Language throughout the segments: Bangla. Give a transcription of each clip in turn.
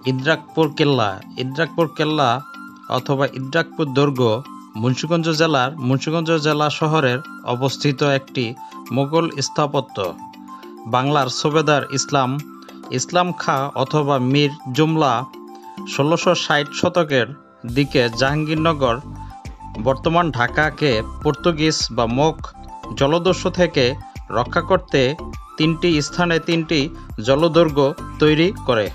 ইদ্রাকপুর কেল্লা অথবা ইদ্রাকপুর দুর্গ মুন্সিগঞ্জ জেলা শহরের অবস্থিত একটি মোগল স্থাপত্য। বাংলার সুবেদার ইসলাম খাঁ অথবা মীর জুমলা ১৬৬০ শতকের দিকে জাহাঙ্গীরনগর বর্তমান ঢাকাকে পর্তুগিজ বা মোগ জলদস্যু থেকে রক্ষা করতে ৩টি স্থানে ৩টি জলদুর্গ তৈরি করে।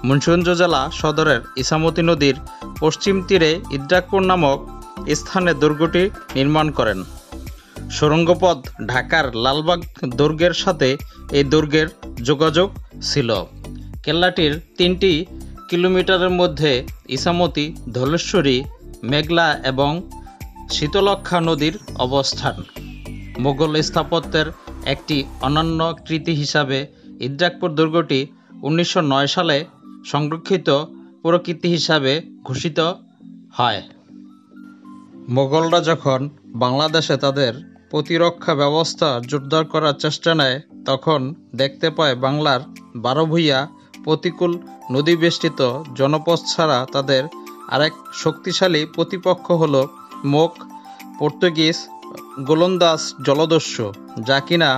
মুন্সিগঞ্জ জেলা সদরের ইছামতি নদীর পশ্চিম তীরে ইদ্রাকপুর নামক স্থানে দুর্গটি নির্মাণ করেন। সুড়ঙ্গপথ ঢাকার লালবাগ দুর্গের সাথে এই দুর্গের যোগাযোগ ছিল। কেল্লাটির ৩টি কিলোমিটারের মধ্যে ইছামতি, ধলেশ্বরী, মেঘলা এবং শীতলক্ষ্যা নদীর অবস্থান। মোগল স্থাপত্যের একটি অনন্য কৃতি হিসাবে ইদ্রাকপুর দুর্গটি ১৯০৯ সালে সংরক্ষিত পুরাকীর্তি হিসাবে ঘোষিত হয়। মোগলরা যখন বাংলাদেশে তাদের প্রতিরক্ষা ব্যবস্থা জোরদার করার চেষ্টা নেয়, তখন দেখতে পায় বাংলার ১২ ভূঁইয়া প্রতিকূল নদীবেষ্টিত জনপদ ছাড়া তাদের আরেক শক্তিশালী প্রতিপক্ষ হল মোগ পর্তুগিজ গোলন্দাজ জলদস্যু, যা কিনা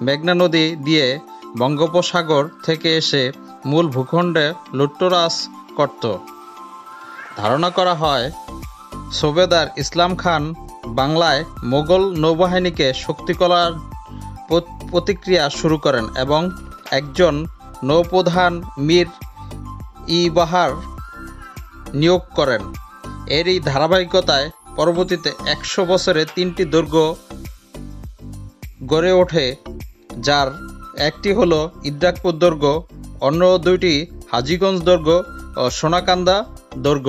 মেঘনা নদী দিয়ে বঙ্গোপসাগর থেকে এসে মূল ভূখণ্ডে লুটতরাজ করত। ধারণা করা হয় সুবেদার ইসলাম খান বাংলায় মোগল নৌবাহিনীকে শক্তি করার প্রতিক্রিয়া শুরু করেন এবং একজন নৌপ্রধান মীর বাহার নিয়োগ করেন। এরই ধারাবাহিকতায় পরবর্তীতে ১০০ বছরে ৩টি দুর্গ গড়ে ওঠে, যার একটি হল ইদ্রাকপুর দুর্গ, অন্য 2টি হাজীগঞ্জ দুর্গ ও সোনাকান্দা দুর্গ।